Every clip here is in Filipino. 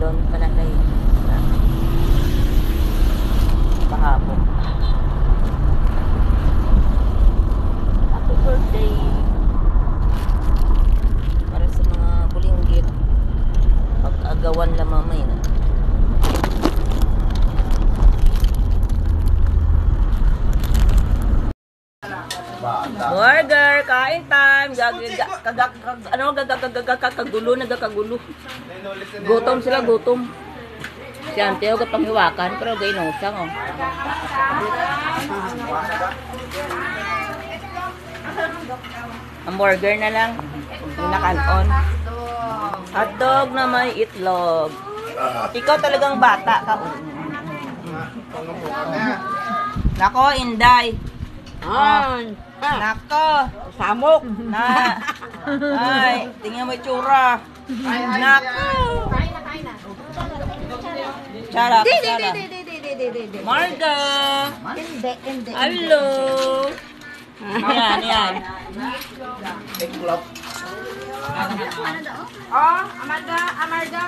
melon palagay. Pahapon. Happy birthday. Para sa mga bulinggit. Pag-agawan lang mamay na. Burger, kain time. Kagagulo, nagkakagulo. Gutom sila, gutom. Si Anteo kapanghiwakan, pero gainusang, oh. Hamburger na lang. Pinakanon. Hotdog na may itlog. Ikaw talagang bata ka. Nako, Inday. Nako. Samok. Na. Ay, tingnan mo itsura. Nako. Charap, charap. Marga. Hello. Yan. Amarga.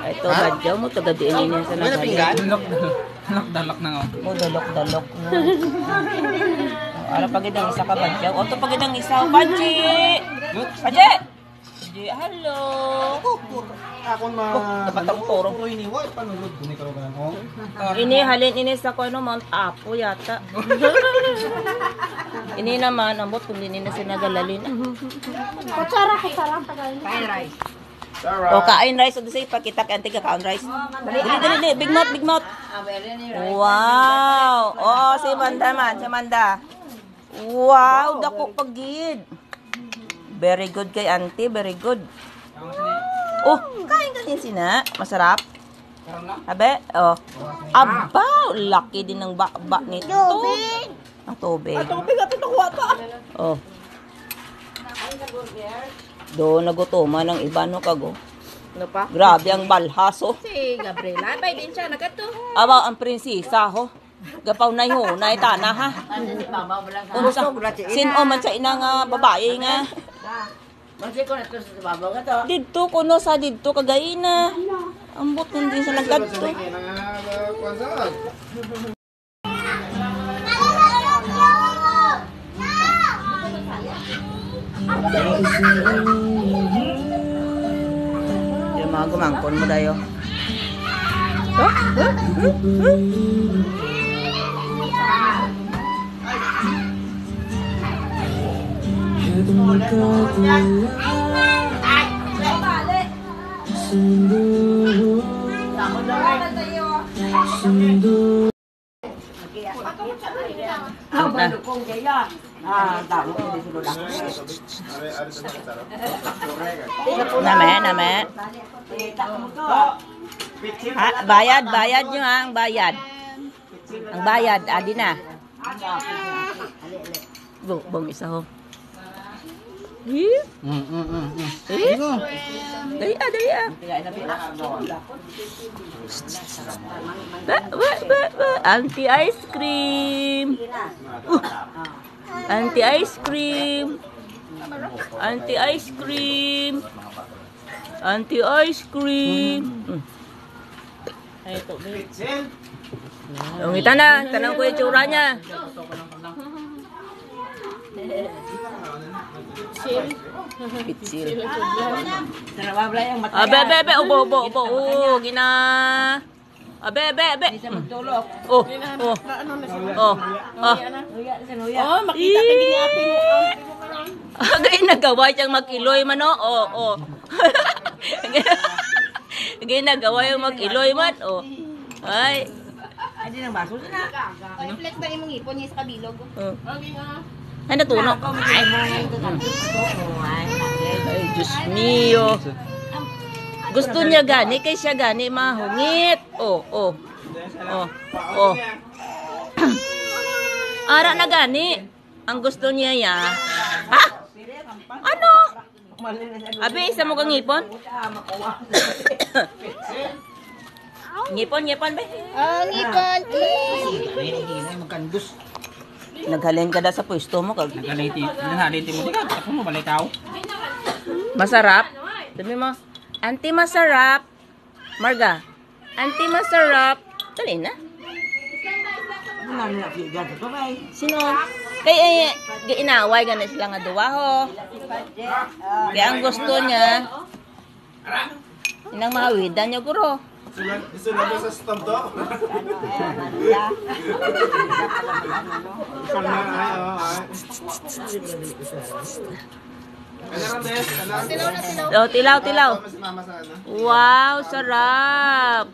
Ito, badyaw mo. Tagadiin niya sa naghalit. Dalok na nga. O, dalok na. Ano pagidang isa ka, badyaw? O, ito pagidang isa. Paji! Hello! Ako Napatang-puro. iniwa, panulod ko ni Karogan. Ini, halin ini sa ko, Mount Apo yata. Ini naman, ambot kung din na sinagalalin. Kutsara. Kain rice. O, kain rice. O, doon pakita ka, antiga kain rice. Dali. Big mouth. Wow! Oo, si Manda. Wow, dako pagid. Very good kay auntie, very good. Oh, kain ka din sina. Masarap. Abe, oh. Aba, laki din ng bakba nito. Ang tubig. Ang tubig ato nakuha pa. Oh. Do nagutuman ng iba no kago. Ano pa? Grabe ang balhaso. Si Gabriela, bay din siya nagato. Aba ang prinsesa ho. Gapaw na ho, na itana ha. Unsa? Sino man sa inang babae nga. Dito kuno sa dito kagaina. Ambot hindi sa nagkadto. Yung mga gumangkon mo dayo. Name. Bayad nyo ha, ang bayad. Ang bayad, adi na. Bong isa ho. Dali ah. Auntie ice cream. Auntie ice cream. Auntie ice cream. Auntie ice cream. Ay, ito, babe. Ungita na. Tanong ko yung tsura niya. Pitsil. Bebe. Ubo. Gina. Bebe. Oh. Makita ka gini ate mo. Agay nagawa siyang makiloy man, oh. Agay nagawa yung makiloy man, oh. Ay. Hindi nang baso na. Reflex na imong ipon niya sa kabilog. Ay, natuno. Ay, Diyos mio. Gusto niya gani, kay siya gani mahungit. Oh. Ara na gani. Ang gusto niya ya. Ha? Ano? Abi, isa mo kang ngipon? Ngipon ba? Ngipon, please. Magkandus. Naghalin ka da sa pwesto mo. Naghaliti mo. Ako mo balay tao. Masarap. Sabi mo, Auntie masarap. Marga. Auntie masarap. Dali na. Sino? Kaya inaway ganun sila nga duwa ho. Kaya ang gusto niya, inang mahawidan niya guro. Isunod sa stamp to? Oh, tilaw, tilaw. Wow, sarap.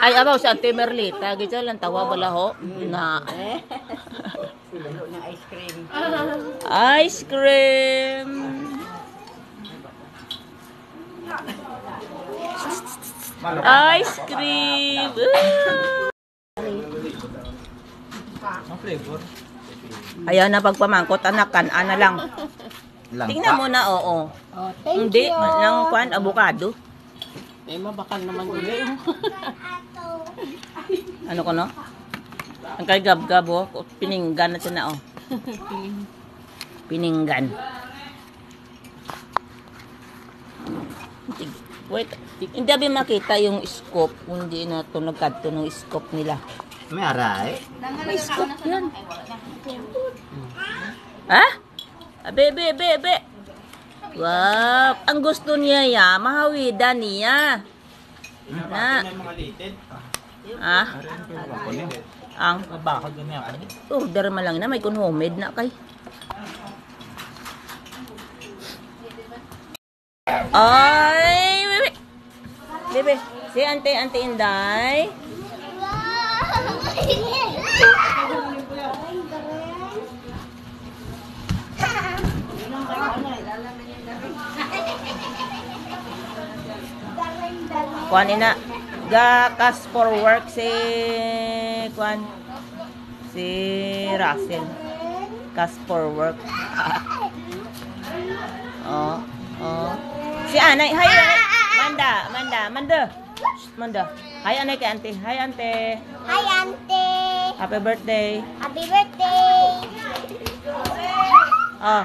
Ay, abaw sa Ate Merlita. Gito lang tawa bala ho. Na. Ice cream. Ice cream. Ice cream. Ang flavor. Ayaw na pagpamangkot, anakan, ana lang. Tingnan mo na, oo. Oh, thank Hindi, you. ng kwan, avocado. Eh, mabakal naman yun. Ano ko, no? Ang kay gab-gab, oh. Pininggan na siya na, oh. Pininggan. Wait, hindi abi makita yung scope. Hindi na ito nagkadto ng scope nila. May aray? May scope yan. Ha? Bebe, bebe. Wow. Ang gusto niya ya, mahawida niya. Na. Ah? Ang Bakal gani ako. order man lang na may kun homemade na kay. Ay, bebe. Bebe, si Ante Inday. Kuan ina gakas for work si kuan si Russell. Kas for work. Oh, oh. Si Anay, hi Anay. Manda. Shh, Manda. Hi Anay kay Ante. Hi Ante. Hi, Auntie. Happy birthday. Happy birthday. Oh.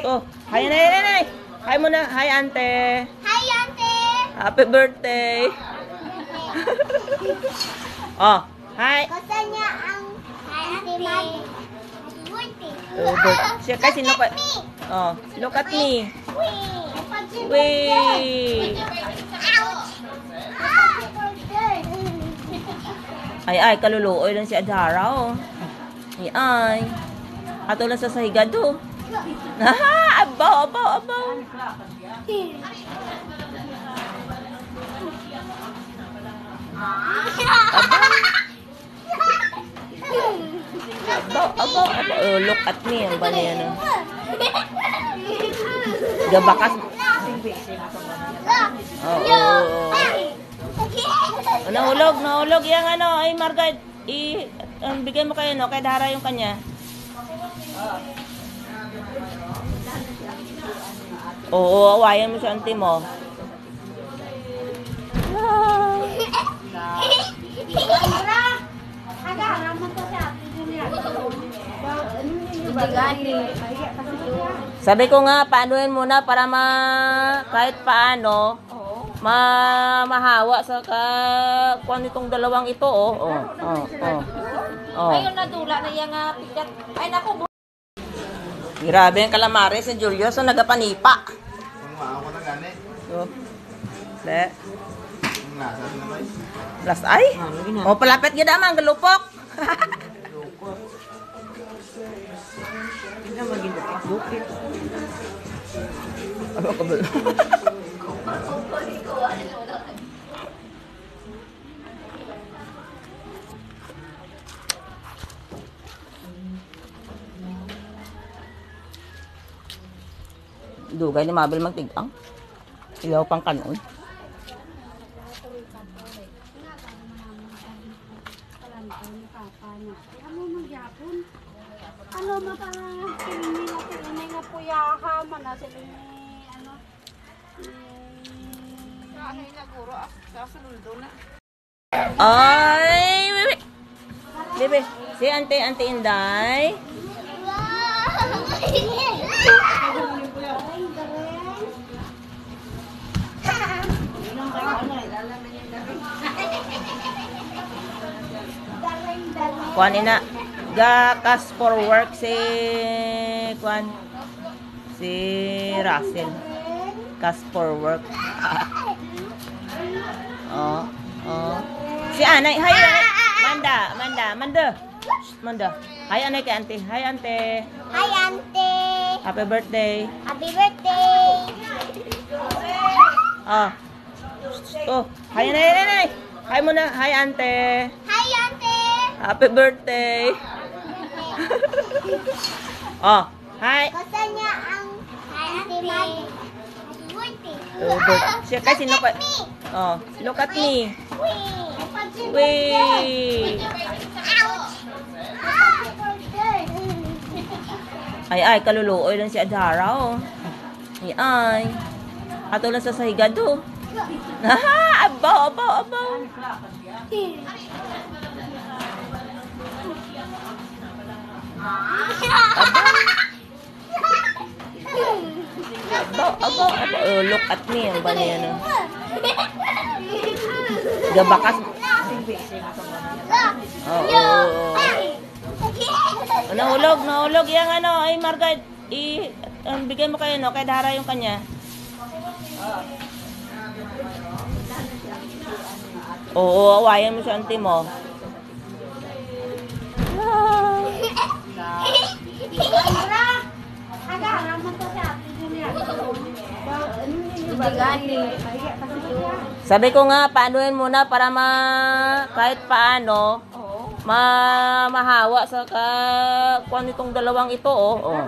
Oh, hi Anay. Hi muna. Hi Ante. Hi, Auntie. Happy birthday. Oh, hi. Gusto niya ang Auntie May. Happy birthday. Siya kasi look at Oh, look at me. Wait. Wait. Ouch. Ay, kaluluoy lang si Adhara, oh. Ay. Ato lang sa sahigad, oh. Abaw. Abaw. Oh, look at me. Ang bali yan, oh. Gabakas. Oo. Nahulog yung ano, ay Margaret, bigay mo kayo, no, kay Dara yung kanya. Oo, awayan mo sa auntie mo. Sabi ko nga, paanuhin muna para kahit paano, mahawa sa kuan itong dalawang ito, oh. Ayun na dula na yung pikat. Ay, naku. Grabe ang calamares ni Julio, so nagapanipa. Kung maako na gani. So, le. Ang nasa naman. Plus ay? O, palapit gid amang galupok. Ano ka ba? Dugay ni Mabel magtigang. Ilaw pang kanon. Ano mapangkiling nila pinay nga puyaha man na sila ni ano. Ano yung naguro? Sa suldo na. Ay, bebe. Si Ante Inday. Kuan ina. Gakas for work si kuan. Si Russell. Kas for work. Oh. Si Anay, hi. Manda. Manda. Hi Anay kay Auntie. Hi Auntie. Hi, Auntie. Happy birthday. Happy birthday. Oh, hi Anay. Hi muna. Hi Auntie. Hi, Auntie. Happy birthday. Hi. Gusto niya ang Auntie Mag. Siya kasi look at me. Wait. Wait. Ouch. Ay, kaluluoy lang si Adhara, oh. Ay. Ato lang sa sahigad, oh. Abaw. Abaw. Oh, look at me, ang bali, ano. Gabakas. Oo. Nahulog yung ano, ay Margaret, bigay mo kayo, no, kay Dara yung kanya. Oo, awayan mo sa auntie mo. Sabi ko nga, paanuhin muna para kahit paano, mahawa sa kuan itong dalawang ito, oh.